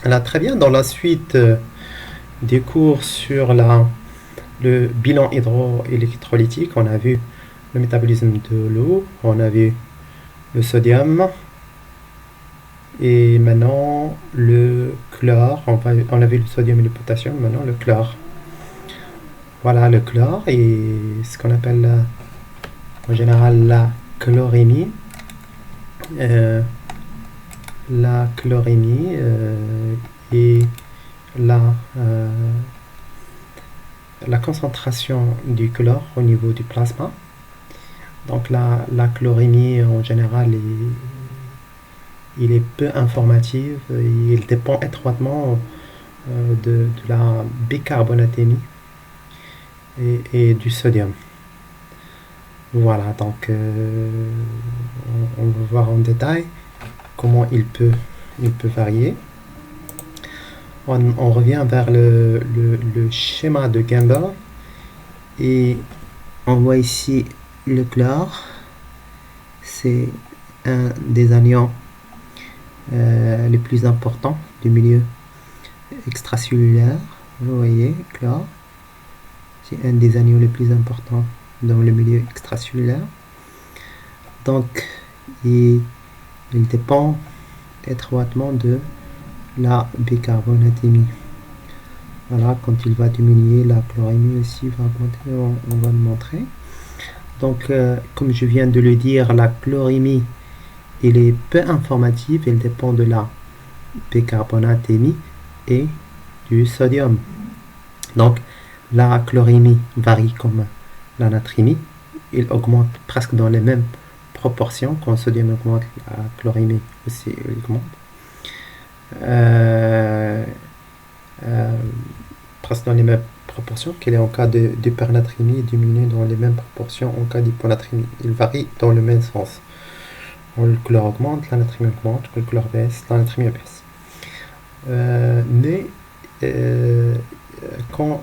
Là, très bien. Dans la suite des cours sur le bilan hydroélectrolytique, on a vu le métabolisme de l'eau, on a vu le sodium et maintenant le chlore. On a vu le sodium et le potassium, maintenant le chlore. Voilà, le chlore et ce qu'on appelle en général la chlorémie. Euh, la chlorémie et la, euh, la concentration du chlore au niveau du plasma. Donc la chlorémie en général il est peu informatif, il dépend étroitement de la bicarbonatémie et du sodium. Voilà, donc on va voir en détail comment il peut varier. On revient vers le schéma de Gumbel et on voit ici le chlore. C'est un des anions les plus importants du milieu extracellulaire. Vous voyez, chlore, c'est un des anions les plus importants dans le milieu extracellulaire. Donc, il dépend étroitement de la bicarbonatémie. Voilà, quand il va diminuer, la chlorémie aussi va augmenter, on va le montrer. Donc, comme je viens de le dire, la chlorémie, elle est peu informative, elle dépend de la bicarbonatémie et du sodium. Donc, la chlorémie varie comme la natrémie, il augmente presque dans les mêmes proportions. Quand le sodium augmente, la chlorémie aussi augmente. Presque dans les mêmes proportions qu'elle est en cas d'hypernatrémie, diminue dans les mêmes proportions en cas d'hyponatrémie. Il varie dans le même sens. Quand le chlore augmente, la natrémie augmente. Quand le chlore baisse, la natrémie baisse. Mais quand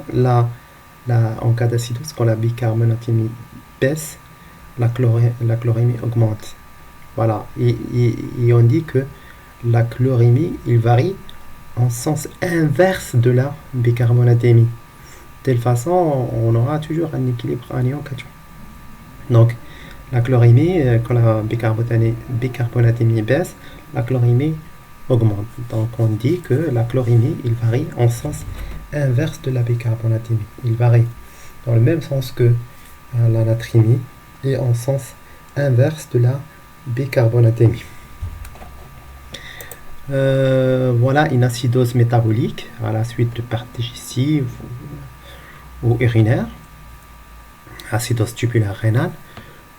en cas d'acidose, quand la bicarbonatémie baisse, la chlorémie augmente. Voilà. Et on dit que la chlorémie, il varie en sens inverse de la bicarbonatémie. De telle façon, on aura toujours un équilibre anion-cation. Donc, la chlorémie, quand la bicarbonatémie baisse, la chlorémie augmente. Donc, on dit que la chlorémie, il varie en sens inverse de la bicarbonatémie. Il varie dans le même sens que la natrémie et en sens inverse de la bicarbonatémie. Voilà une acidose métabolique à la suite de perte digestive ou urinaire, acidose tubulaire rénale.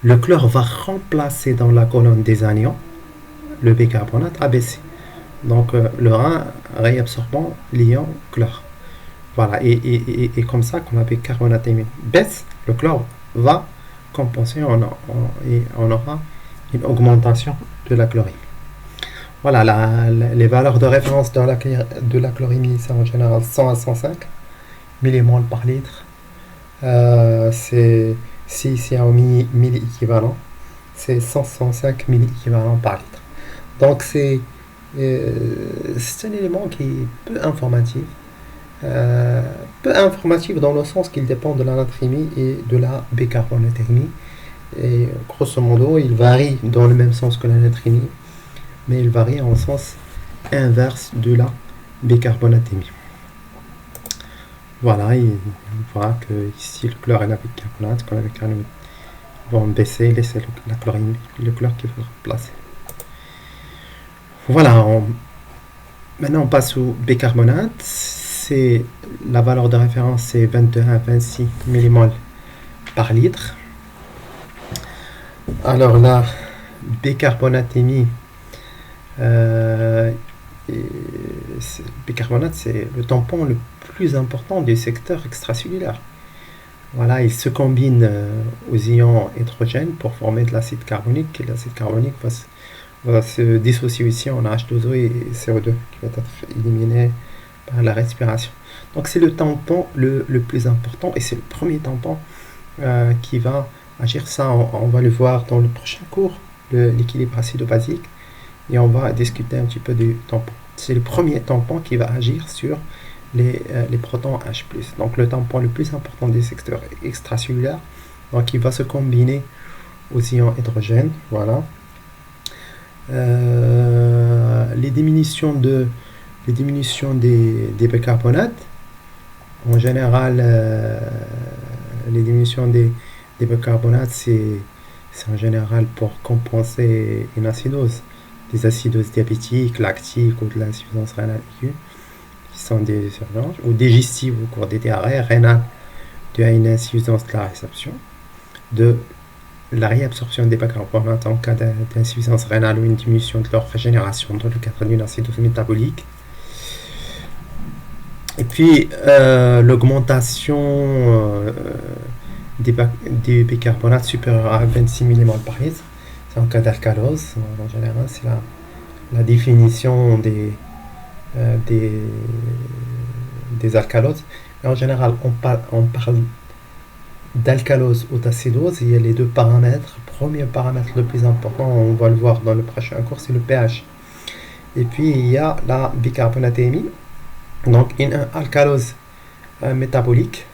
Le chlore va remplacer dans la colonne des anions le bicarbonate abaissé. Donc le rein réabsorbant l'ion chlore. Voilà, et comme ça, quand la bicarbonatémie baisse, le chlore va compenser et on aura une augmentation de la chlorémie. Voilà, les valeurs de référence de la chlorémie, c'est en général 100 à 105 millimoles par litre. Si c'est en milli-équivalent, c'est 105 milli-équivalents par litre. Donc c'est un élément qui est peu informatif. Peu informatif dans le sens qu'il dépend de la natrémie et de la bicarbonatémie. Et grosso modo, il varie dans le même sens que la natrémie, mais il varie en sens inverse de la bicarbonatémie. Voilà, et on voit que ici le chlore et la bicarbonate, quand la bicarbonate vont baisser, laisser la chlorine, le chlore qui va remplacer. Voilà, maintenant on passe au bicarbonate. La valeur de référence, c'est 21 à 26 millimoles par litre. Alors la bicarbonatémie, bicarbonate, c'est le tampon le plus important du secteur extracellulaire. Voilà, il se combine aux ions hydrogènes pour former de l'acide carbonique. Et l'acide carbonique va se dissocier ici en H2O et CO2 qui va être éliminé par la respiration. Donc c'est le tampon le plus important et c'est le premier tampon qui va agir. Ça, on va le voir dans le prochain cours, l'équilibre acido-basique, et on va discuter un petit peu du tampon. c'est le premier tampon qui va agir sur les protons H+. Donc le tampon le plus important des secteurs extracellulaires, donc il va se combiner aux ions hydrogène, voilà. Les diminutions des bicarbonates, en général, les diminutions des bicarbonates, c'est en général pour compenser une acidose, des acidoses diabétiques, lactiques ou de l'insuffisance rénale aiguë, qui sont des urgences, ou digestives au cours des diarrhées rénales, de une insuffisance de la réception, de la réabsorption des bicarbonates en cas d'insuffisance rénale ou une diminution de leur régénération dans le cadre d'une acidose métabolique. Et puis l'augmentation des bicarbonates supérieurs à 26 mmol par litre, c'est en cas d'alcalose. En général, c'est la définition des alcaloses. Mais en général, on parle d'alcalose ou d'acidose. Il y a les deux paramètres. Premier paramètre le plus important, on va le voir dans le prochain cours, c'est le pH. Et puis il y a la bicarbonatémie, donc une alcalose métabolique,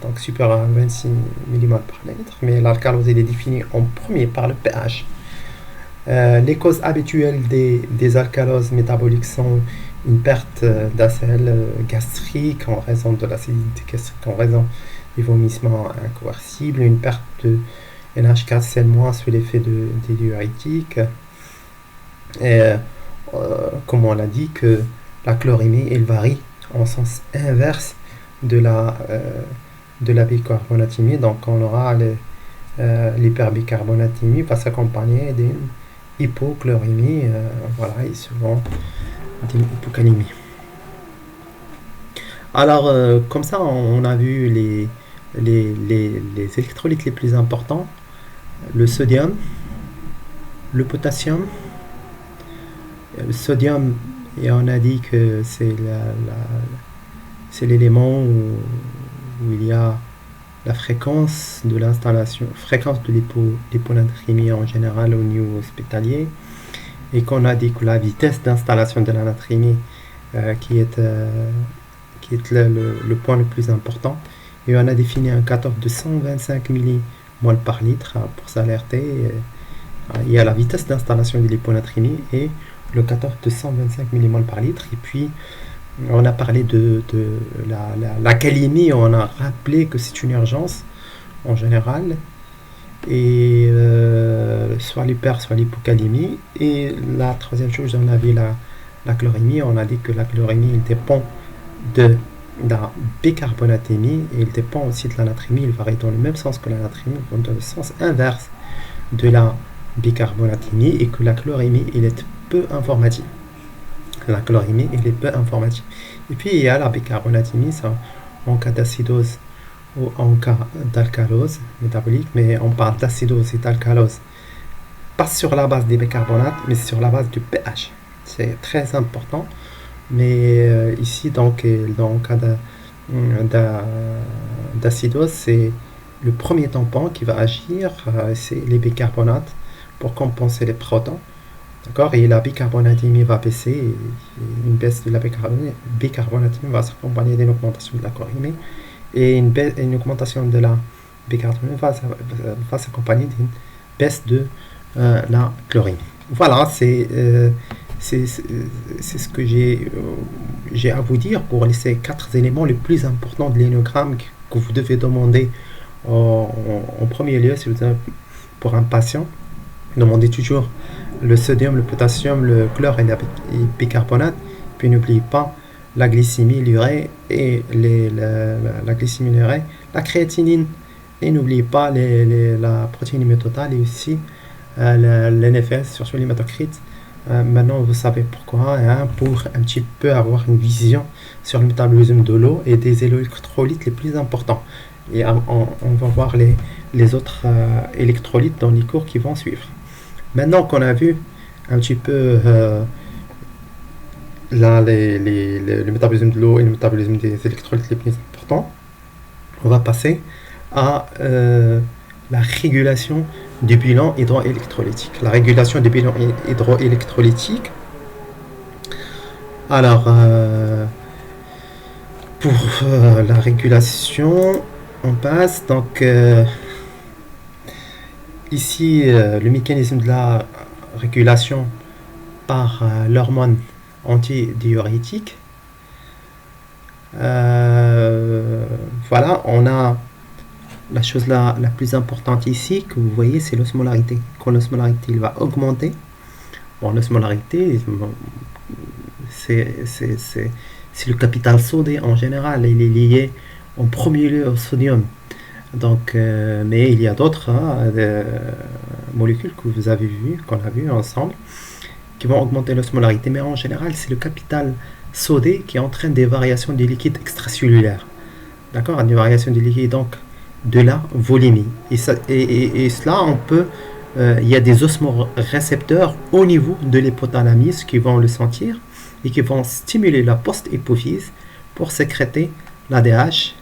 donc supérieure à 26 mmol par litre, mais l'alcalose est définie en premier par le pH. Les causes habituelles des alcaloses métaboliques sont une perte d'acide gastrique en raison de l'acidité gastrique, en raison des vomissements incoercibles, une perte de NH4-CL- sous l'effet des diurétiques, et comme on l'a dit, que la chlorémie elle varie en sens inverse de la bicarbonatémie. Donc on aura l'hyperbicarbonatémie va s'accompagner d'une hypochlorémie, voilà, et souvent d'une hypocalémie. Alors comme ça on a vu les électrolytes les plus importants: le sodium, le potassium. Le sodium, et on a dit que c'est l'élément où il y a la fréquence de l'installation, fréquence de l'hyponatrémie en général au niveau hospitalier, et qu'on a dit que la vitesse d'installation de la natrémie qui est le point le plus important, et on a défini un cutoff de 125 mmol par litre pour s'alerter. Il y a la vitesse d'installation de l'hyponatrémie et le cutoff de 125 mmol par litre. Et puis on a parlé de la calémie, on a rappelé que c'est une urgence en général, et soit l'hyper soit l'hypocalémie. Et la troisième chose, on avait la chlorémie. On a dit que la chlorémie il dépend de la bicarbonatémie et il dépend aussi de la natrémie. Il varie dans le même sens que la natrémie, dans le sens inverse de la bicarbonatémie, et que la chlorémie il est peu informative. La chlorémie il est peu informative. Et puis il y a la bicarbonatémie, ça en cas d'acidose ou en cas d'alcalose métabolique, mais on parle d'acidose et d'alcalose pas sur la base des bicarbonates mais sur la base du pH. C'est très important. Mais ici donc dans le cas d'acidose, c'est le premier tampon qui va agir, c'est les bicarbonates pour compenser les protons. D'accord, et la bicarbonatémie va baisser, et une baisse de la bicarbonatémie va s'accompagner d'une augmentation de la chlorémie, et une augmentation de la bicarbonatémie va s'accompagner d'une baisse de la chlorémie. Voilà, c'est ce que j'ai à vous dire pour ces 4 éléments les plus importants de l'énogramme que vous devez demander en premier lieu. Si vous avez, pour un patient, demandez toujours le sodium, le potassium, le chlore et le bicarbonate. Puis n'oubliez pas la glycémie, l'urée et la glycémie, l'urée, la créatinine, et n'oubliez pas la protéinémie totale, et aussi l'NFS, surtout l'hématocrite. Maintenant vous savez pourquoi, hein, pour un petit peu avoir une vision sur le métabolisme de l'eau et des électrolytes les plus importants. Et on va voir les autres électrolytes dans les cours qui vont suivre. Maintenant qu'on a vu un petit peu le métabolisme de l'eau et le métabolisme des électrolytes les plus importants, on va passer à la régulation du bilan hydroélectrolytique. La régulation du bilan hydroélectrolytique, Alors, pour la régulation, on passe donc ici le mécanisme de la régulation par l'hormone antidiurétique. Voilà, on a la chose la plus importante ici que vous voyez, c'est l'osmolarité. Quand l'osmolarité va augmenter, bon, l'osmolarité, c'est le capital sodé en général, il est lié en premier lieu au sodium. Donc, mais il y a d'autres molécules que vous avez vues, qu'on a vues ensemble, qui vont augmenter l'osmolarité. Mais en général, c'est le capital sodé qui entraîne des variations du liquide extracellulaire. D'accord, des variations du liquide, donc de la volémie. Et cela, on peut. Il y a des osmorécepteurs au niveau de l'hypothalamus qui vont le sentir et qui vont stimuler la post-hypophyse pour sécréter l'ADH,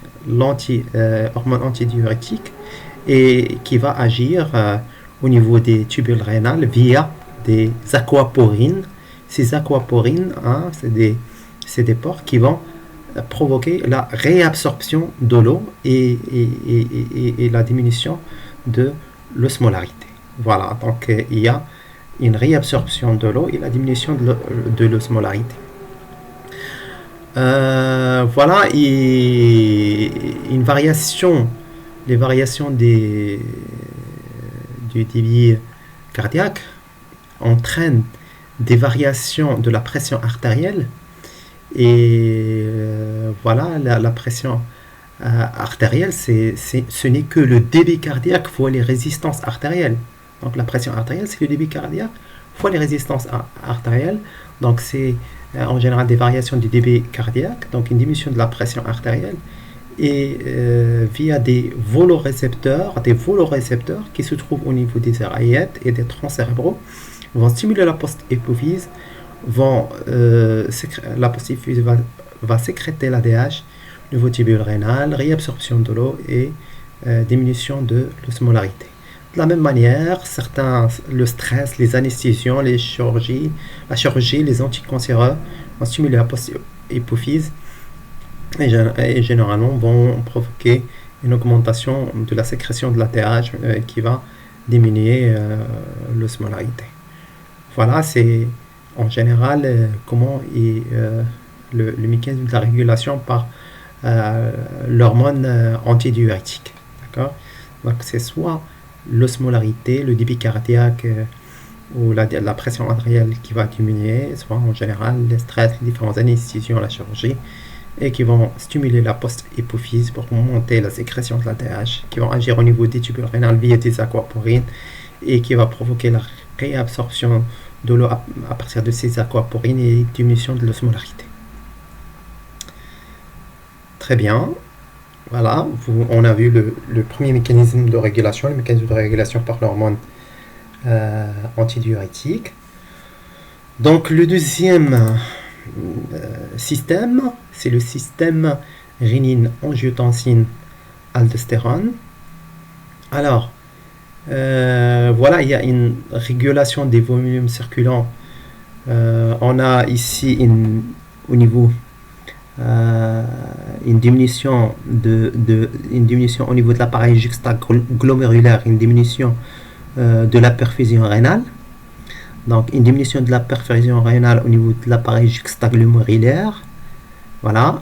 hormone antidiurétique, et qui va agir au niveau des tubules rénales via des aquaporines. Ces aquaporines, c'est des pores qui vont provoquer la réabsorption de l'eau et la diminution de l'osmolarité. Voilà, donc il y a une réabsorption de l'eau et la diminution de l'osmolarité. Voilà, et une variation, les variations du débit cardiaque entraînent des variations de la pression artérielle. Et voilà, la pression artérielle, ce n'est que le débit cardiaque fois les résistances artérielles. Donc la pression artérielle, c'est le débit cardiaque fois les résistances artérielles. Donc c'est en général des variations du débit cardiaque, donc une diminution de la pression artérielle, et via des volorécepteurs qui se trouvent au niveau des oreillettes et des troncs cérébraux, vont stimuler la post-hypophyse, la post-hypophyse va sécréter l'ADH, niveau tubule rénal, réabsorption de l'eau et diminution de l'osmolarité. De la même manière, le stress, les anesthésions, la chirurgie, les anticancéreux vont stimuler la post-hypophyse et généralement vont provoquer une augmentation de la sécrétion de l'ADH qui va diminuer l'osmolarité. Voilà, c'est en général comment le mécanisme de la régulation par l'hormone antidiurétique. D'accord? Donc c'est soit l'osmolarité, le débit cardiaque ou la pression artérielle qui va diminuer, soit en général le stress, les différentes anesthésions, la chirurgie, et qui vont stimuler la post-hypophyse pour monter la sécrétion de l'ADH, qui vont agir au niveau des tubules rénales via des aquaporines et qui va provoquer la réabsorption de l'eau à partir de ces aquaporines et diminution de l'osmolarité. Très bien. Voilà, on a vu le premier mécanisme de régulation, le mécanisme de régulation par l'hormone antidiurétique. Donc le deuxième système, c'est le système rénine-angiotensine-aldostérone. Alors, voilà, il y a une régulation des volumes circulants. On a ici au niveau une diminution au niveau de l'appareil juxtaglomérulaire, une diminution de la perfusion rénale. Donc une diminution de la perfusion rénale au niveau de l'appareil juxtaglomérulaire, voilà,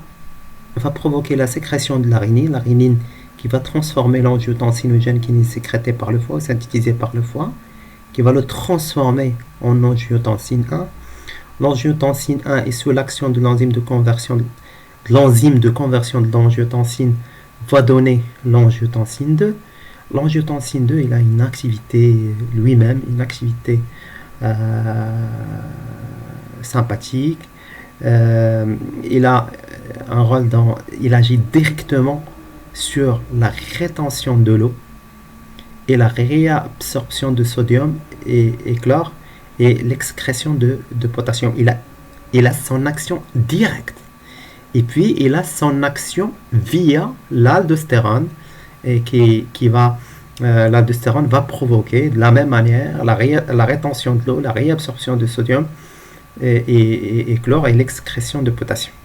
va provoquer la sécrétion de la rénine qui va transformer l'angiotensinogène qui est sécrété par le foie, synthétisé par le foie, qui va le transformer en angiotensine 1. L'angiotensine 1 est sous l'action de l'enzyme de conversion de l'angiotensine va donner l'angiotensine 2. L'angiotensine 2, il a une activité lui-même, une activité sympathique. Il a un rôle il agit directement sur la rétention de l'eau et la réabsorption de sodium et chlore et l'excrétion de potassium. Il a son action directe. Et puis, il a son action via l'aldostérone, et l'aldostérone va provoquer de la même manière la rétention de l'eau, la réabsorption de sodium et chlore et l'excrétion de potassium.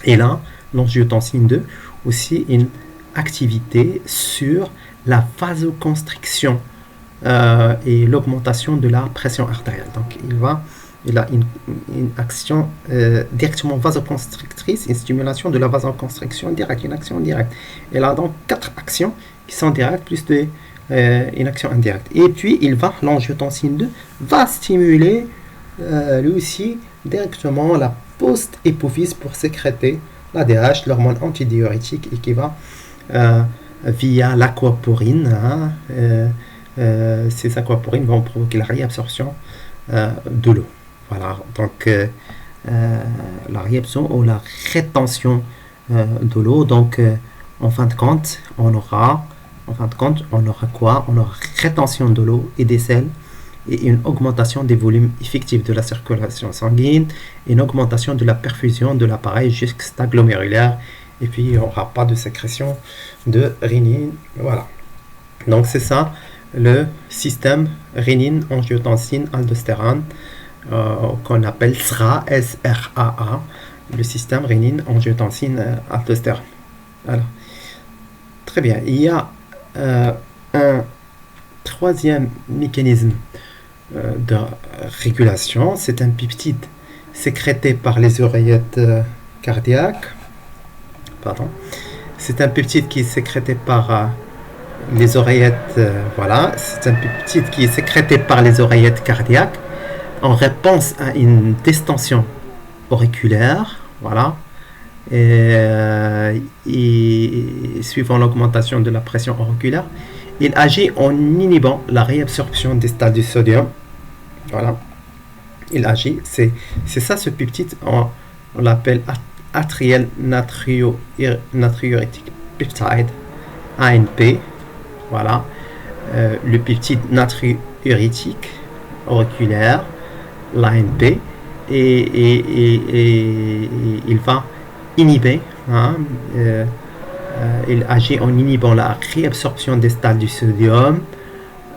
Et là, l'angiotensine 2 aussi une activité sur la vasoconstriction et l'augmentation de la pression artérielle. Donc il a une action directement vasoconstrictrice, une stimulation de la vasoconstriction directe, une action directe. Il a donc 4 actions qui sont directes plus une action indirecte. Et puis l'angiotensine 2 va stimuler lui aussi directement la post-hypophyse pour sécréter l'ADH, l'hormone antidiurétique, et qui va via l'aquaporine. Ces aquaporines vont provoquer la réabsorption de l'eau. Voilà, donc la réabsorption ou la rétention de l'eau. Donc en fin de compte, on aura quoi? On aura rétention de l'eau et des sels et une augmentation des volumes effectifs de la circulation sanguine, une augmentation de la perfusion de l'appareil juxtaglomérulaire, et puis il n'y aura pas de sécrétion de rénine. Voilà. Donc c'est ça le système rénine, angiotensine, aldostérone, qu'on appelle SRAA, S-R-A-A, le système rénine, angiotensine, aldostérone. Voilà. Très bien. Il y a un troisième mécanisme de régulation, c'est un peptide sécrété par les oreillettes cardiaques. Pardon. C'est un peptide qui est sécrété par les oreillettes. Voilà, c'est un peptide qui est sécrété par les oreillettes cardiaques en réponse à une distension auriculaire. Voilà. Et suivant l'augmentation de la pression auriculaire, il agit en inhibant la réabsorption des stades du sodium. Voilà. Il agit. C'est ça ce peptide. On l'appelle atrial natriurétique peptide, ANP. Voilà. Le peptide natriurétique auriculaire, l'ANP. Et il va inhiber. Il agit en inhibant la réabsorption des stades du sodium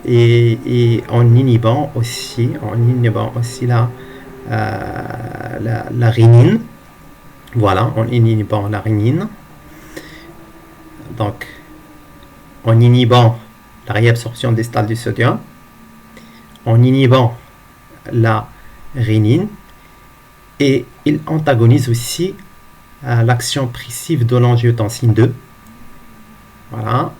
et en inhibant aussi la rénine. Voilà, en inhibant la rénine. Donc, en inhibant la réabsorption des stades du sodium, en inhibant la rénine, et il antagonise aussi l'action pressive de l'angiotensine 2. Voilà.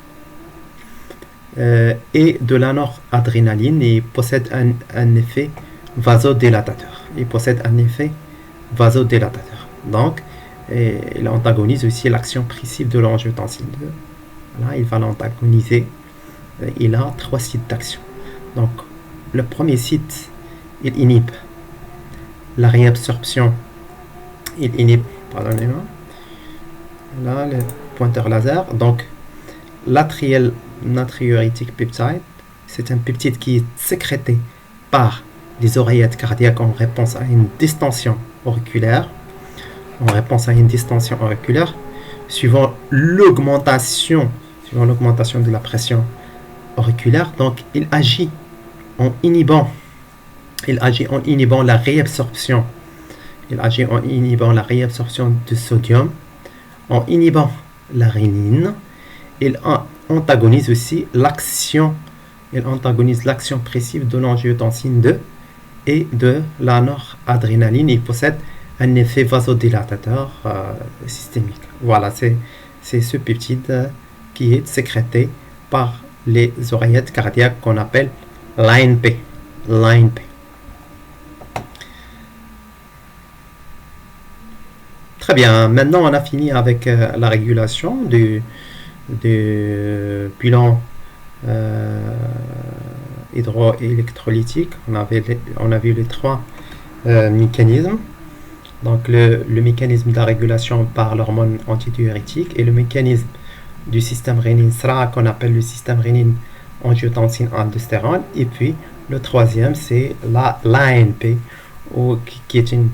Et de la noradrénaline, et possède un effet vasodilatateur. Donc, il antagonise aussi l'action pressive de l'angiotensine 2. Voilà, il va l'antagoniser. Il a 3 sites d'action. Donc, le premier site, il inhibe la réabsorption. Pardonnez-moi. Là, le pointeur laser. Donc, l'atrial natriurétique peptide, c'est un peptide qui est sécrété par les oreillettes cardiaques en réponse à une distension auriculaire. Suivant l'augmentation de la pression auriculaire. Donc, il agit en inhibant la réabsorption. De sodium, en inhibant la rénine. Il antagonise aussi l'action pressive de l'angiotensine 2 et de la noradrénaline. Il possède un effet vasodilatateur systémique. Voilà, c'est ce peptide qui est sécrété par les oreillettes cardiaques qu'on appelle l'ANP. Très bien, maintenant on a fini avec la régulation du bilan hydroélectrolytique. On a vu les 3 mécanismes. Donc le mécanisme de la régulation par l'hormone antidiurétique et le mécanisme du système rénine SRA qu'on appelle le système rénine angiotensine aldostérone. Et puis le troisième, c'est l'ANP, qui est une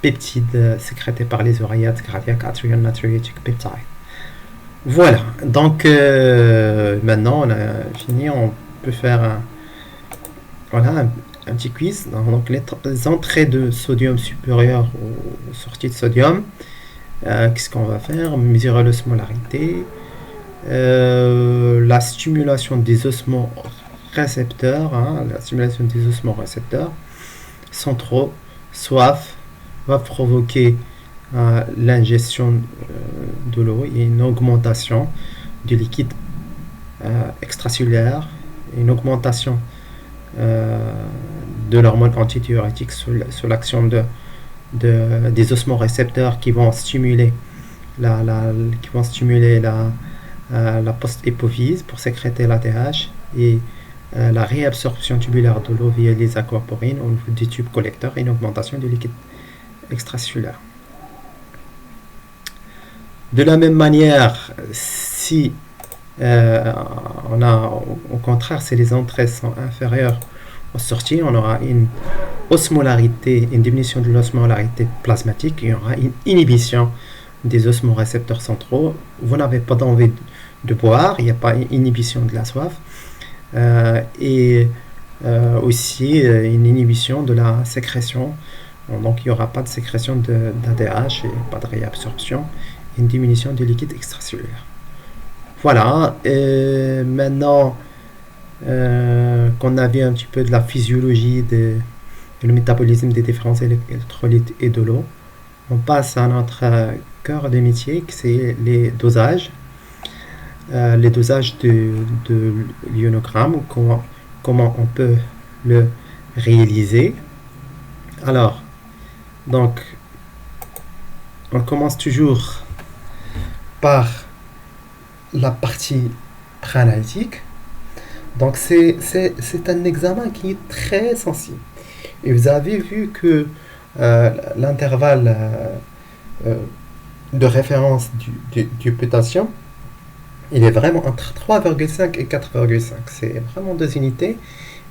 peptide sécrété par les oreillettes cardiaques, atrial natriurétique peptide. Voilà, donc maintenant on a fini, on peut faire un petit quiz. Donc les entrées de sodium supérieures aux sorties de sodium. Qu'est-ce qu'on va faire? Mesurer l'osmolarité, la stimulation des osmorécepteurs, la stimulation des osmorécepteurs centraux, soif, va provoquer l'ingestion de l'eau et une augmentation du liquide extracellulaire, une augmentation de l'hormone antithyroïdique sous l'action des osmorécepteurs qui vont stimuler la post-hypophyse pour sécréter l'ATH et la réabsorption tubulaire de l'eau via les aquaporines au niveau des tubes collecteurs et une augmentation du liquide extracellulaire. De la même manière, si au contraire, si les entrées sont inférieures aux sorties, on aura une osmolarité, une diminution de l'osmolarité plasmatique, il y aura une inhibition des osmorécepteurs centraux. Vous n'avez pas d'envie de boire, il n'y a pas une inhibition de la soif, et aussi une inhibition de la sécrétion. Donc il n'y aura pas de sécrétion d'ADH et pas de réabsorption, une diminution du liquide extracellulaire. Voilà, maintenant qu'on a vu un petit peu de la physiologie et le métabolisme des différents électrolytes et de l'eau, on passe à notre cœur de métier, qui c'est les dosages. Les dosages de l'ionogramme, comment on peut le réaliser. Alors, donc, on commence toujours par la partie préanalytique. Donc, c'est un examen qui est très sensible. Et vous avez vu que l'intervalle de référence du potassium, il est vraiment entre 3,5 et 4,5. C'est vraiment 2 unités.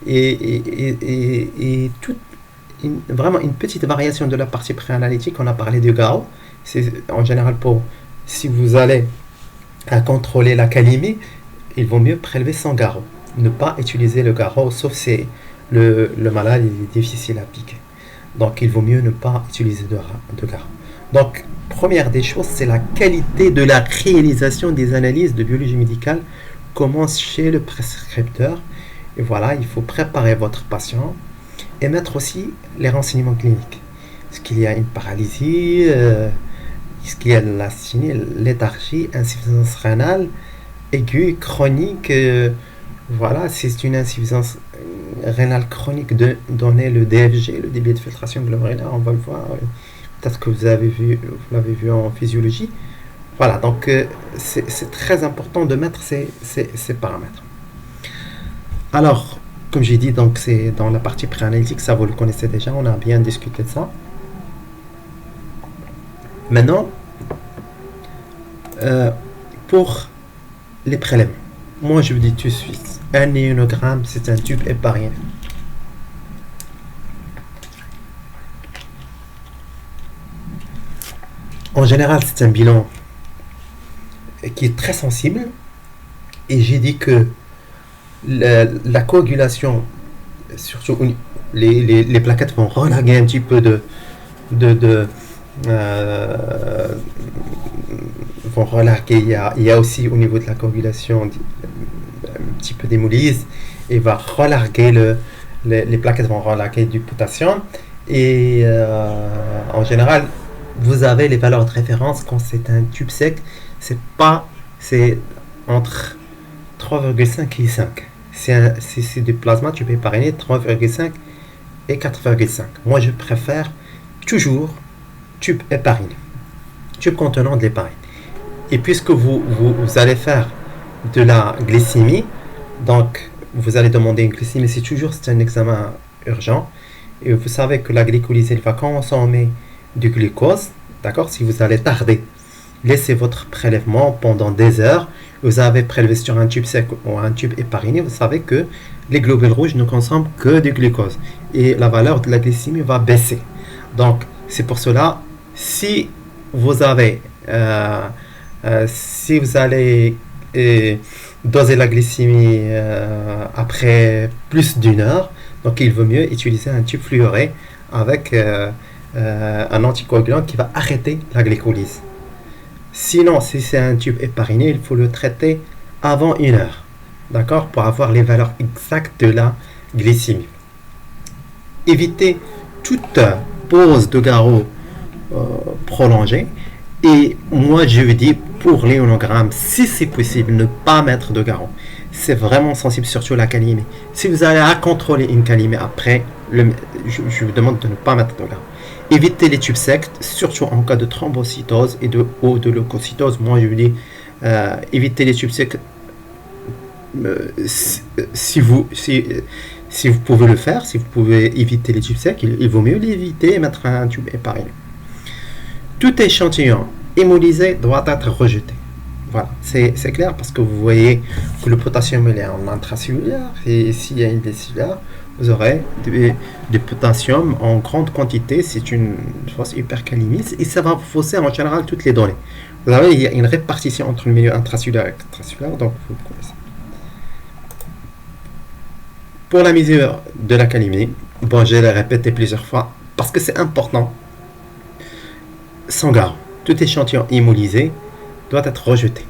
Et vraiment une petite variation de la partie préanalytique. On a parlé du GAO. C'est en général si vous allez à contrôler la calémie, il vaut mieux prélever sans garrot. Ne pas utiliser le garrot, sauf si le malade est difficile à piquer. Donc il vaut mieux ne pas utiliser de garrot. Donc, première des choses, c'est la qualité de la réalisation des analyses de biologie médicale commence chez le prescripteur. Et voilà, il faut préparer votre patient et mettre aussi les renseignements cliniques. Est-ce qu'il y a une paralysie, est-ce qu'il y a de la léthargie, insuffisance rénale aiguë, chronique, voilà, si c'est une insuffisance rénale chronique, donner le DFG, le débit de filtration glomérulaire, on va le voir, peut-être que vous l'avez vu en physiologie. Voilà, donc c'est très important de mettre ces paramètres. Alors, comme j'ai dit, donc c'est dans la partie préanalytique, ça vous le connaissez déjà, on a bien discuté de ça. Maintenant, pour les prélèvements, moi je vous dis tout de suite, un ionogramme, c'est un tube héparien. En général, c'est un bilan qui est très sensible, et j'ai dit que la coagulation, surtout les plaquettes vont relarguer un petit peu vont relarguer. Il y a aussi au niveau de la coagulation un petit peu d'hémolyse, et va relarguer les plaquettes vont relarguer du potassium, et en général vous avez les valeurs de référence quand c'est un tube sec, c'est entre 3,5 et 5. Si c'est du plasma tube héparinier, 3,5 et 4,5. Moi je préfère toujours tube héparinier, tube contenant de l'héparine. Et puisque vous allez faire de la glycémie, donc vous allez demander une glycémie, c'est un examen urgent, et vous savez que la glycolyse elle va consommer du glucose, d'accord. Si vous allez tarder, laissez votre prélèvement pendant des heures, vous avez prélevé sur un tube sec ou un tube héparinier, vous savez que les globules rouges ne consomment que du glucose et la valeur de la glycémie va baisser. Donc c'est pour cela, si vous allez doser la glycémie après plus d'une heure, Donc il vaut mieux utiliser un tube fluoré avec un anticoagulant qui va arrêter la glycolyse. Sinon, si c'est un tube hépariné, il faut le traiter avant 1 heure, d'accord, pour avoir les valeurs exactes de la glycémie. Éviter toute pause de garrot prolongée. Et moi, je dis pour l'ionogramme, si c'est possible, ne pas mettre de garrot. C'est vraiment sensible, surtout la calémie. Si vous allez à contrôler une calémie après, je vous demande de ne pas mettre de garrot. Évitez les tubes secs, surtout en cas de thrombocytose et de leucocytose. Moi, je vous dis, évitez les tubes secs si vous pouvez le faire, si vous pouvez éviter les tubes secs, il vaut mieux l'éviter et mettre un tube hépariné. Tout échantillon hémolysé doit être rejeté. Voilà, c'est clair parce que vous voyez que le potassium il est en intracellulaire et s'il y a une décellulaire, vous aurez du potassium en grande quantité. C'est une force hypercalémie et ça va fausser en général toutes les données. Vous avez il y a une répartition entre le milieu intracellulaire et extracellulaire, donc vous connaissez. Pour la mesure de la calémie, bon, je l'ai répété plusieurs fois parce que c'est important. Sans garrot, tout échantillon hémolysé doit être rejeté.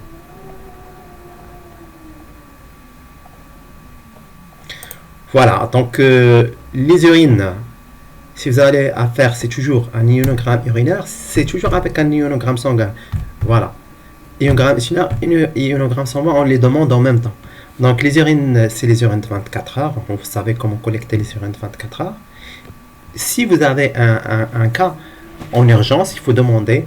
Voilà, donc les urines, si vous allez à faire, c'est toujours un ionogramme urinaire, c'est toujours avec un ionogramme sanguin. Voilà. Ionogramme urinaire et ionogramme sanguin, on les demande en même temps. Donc les urines, c'est les urines de 24 heures. Vous savez comment collecter les urines de 24 heures. Si vous avez un cas en urgence, il faut demander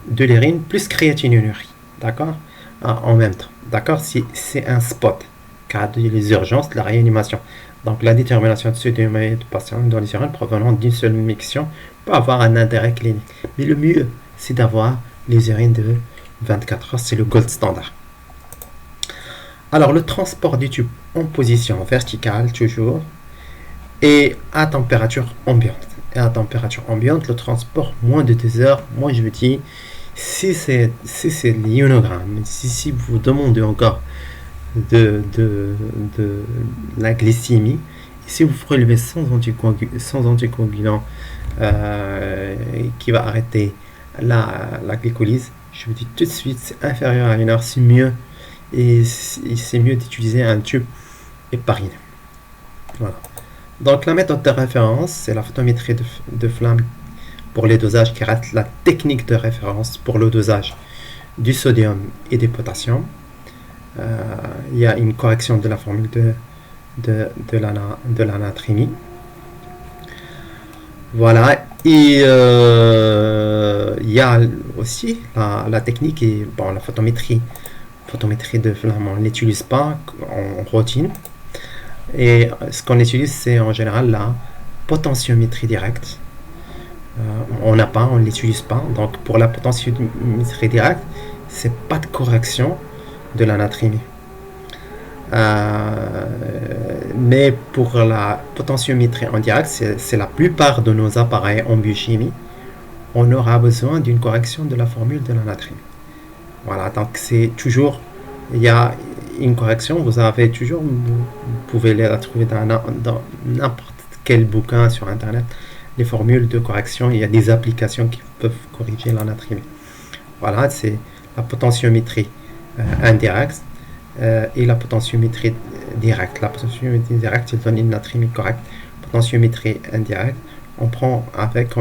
de l'urine plus créatinurie, d'accord, en même temps, d'accord, si c'est un spot, cas de les urgences de la réanimation. Donc la détermination de ce de patients dans les urines provenant d'une seule miction peut avoir un intérêt clinique. Mais le mieux, c'est d'avoir les urines de 24 heures, c'est le gold standard. Alors le transport du tube en position verticale toujours et à température ambiante. Et à température ambiante, le transport moins de 2 heures, moi je me dis, si c'est l'ionogramme, si vous demandez encore de la glycémie, si vous prélevez sans anticoagulant qui va arrêter la glycolyse, je vous dis tout de suite, c'est inférieur à 1 heure, c'est mieux. Et c'est mieux d'utiliser un tube hépariné. Voilà. Donc la méthode de référence, c'est la photométrie de flamme pour les dosages qui reste la technique de référence pour le dosage du sodium et du potassium. Il y a une correction de la formule de la natrémie. Voilà. Et il y a aussi la technique et bon, la photométrie de flamme, on ne l'utilise pas en routine. Et ce qu'on utilise, c'est en général la potentiométrie directe. On ne l'utilise pas. Donc pour la potentiométrie directe, c'est pas de correction de la natrémie. Mais pour la potentiométrie en direct, c'est la plupart de nos appareils en biochimie, on aura besoin d'une correction de la formule de la natrémie. Voilà, donc c'est toujours, il y a une correction, vous pouvez la trouver dans n'importe quel bouquin sur internet, les formules de correction, il y a des applications qui peuvent corriger la natrémie. Voilà, c'est la potentiométrie indirecte et la potentiométrie directe. La potentiométrie directe, elle donne une natrémie correcte. Potentiométrie indirecte, on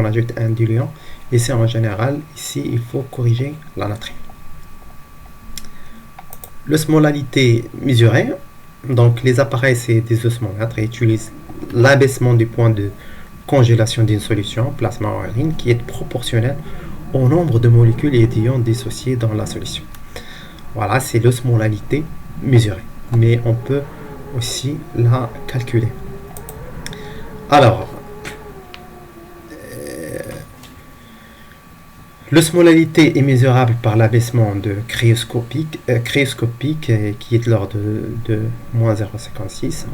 ajoute un diluant, et c'est en général, ici, il faut corriger la natrémie. L'osmolalité mesurée, donc les appareils c'est des osmomètres et utilisent l'abaissement du point de congélation d'une solution, plasma ou urine, qui est proportionnel au nombre de molécules et d'ions dissociés dans la solution. Voilà, c'est l'osmolalité mesurée, mais on peut aussi la calculer. Alors, l'osmolalité est mesurable par l'abaissement de cryoscopique qui est de l'ordre de moins 0,56.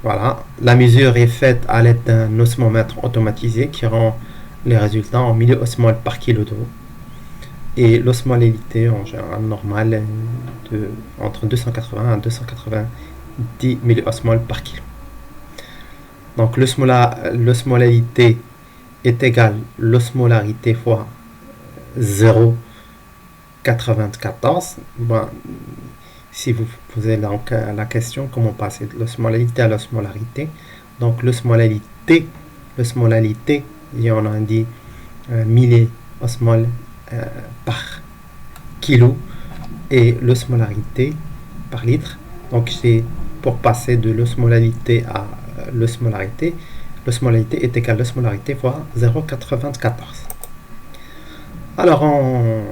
Voilà. La mesure est faite à l'aide d'un osmomètre automatisé qui rend les résultats en milliosmoles par kilo d'eau. Et l'osmolalité en général normale est entre 280 à 290 milliosmoles par kilo. Donc l'osmolarité est égale l'osmolarité fois 0,94. Bon, si vous posez donc la question comment passer de l'osmolarité à l'osmolarité, donc l'osmolarité, et on a dit milliosmol par kilo et l'osmolarité par litre. Donc c'est pour passer de l'osmolarité à l'osmolarité. L'osmolarité est égale à l'osmolarité fois 0,94. Alors en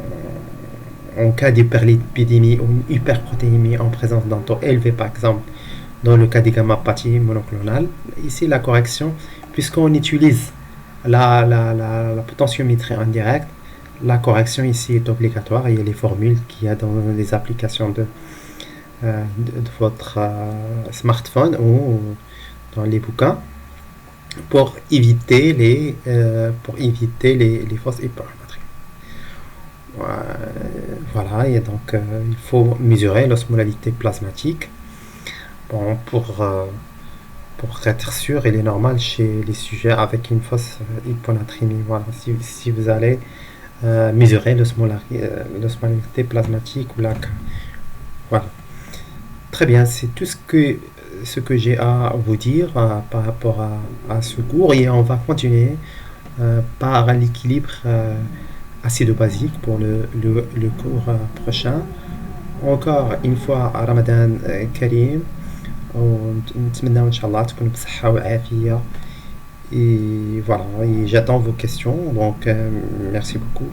cas d'hyperlipidémie ou hyperprotéinémie en présence d'un taux élevé, par exemple dans le cas des gamma-pathie monoclonale, ici la correction, puisqu'on utilise la potentiométrie indirecte, la correction ici est obligatoire. Il y a les formules qu'il y a dans les applications de votre smartphone ou dans les bouquins pour éviter les fausses hypermétries. Voilà, et donc il faut mesurer l'osmolarité plasmatique. Bon, pour être sûr, il est normal chez les sujets avec une fausse hyponatrémie. Voilà, si vous allez mesurer l'osmolarité plasmatique ou la... Voilà. Très bien, c'est tout ce que j'ai à vous dire par rapport à ce cours, et on va continuer par l'équilibre acido-basique pour le cours prochain. Encore une fois, Ramadan Karim, ونتمنى ان شاء الله تكونوا بصحة وعافية. Et voilà, et j'attends vos questions, donc merci beaucoup.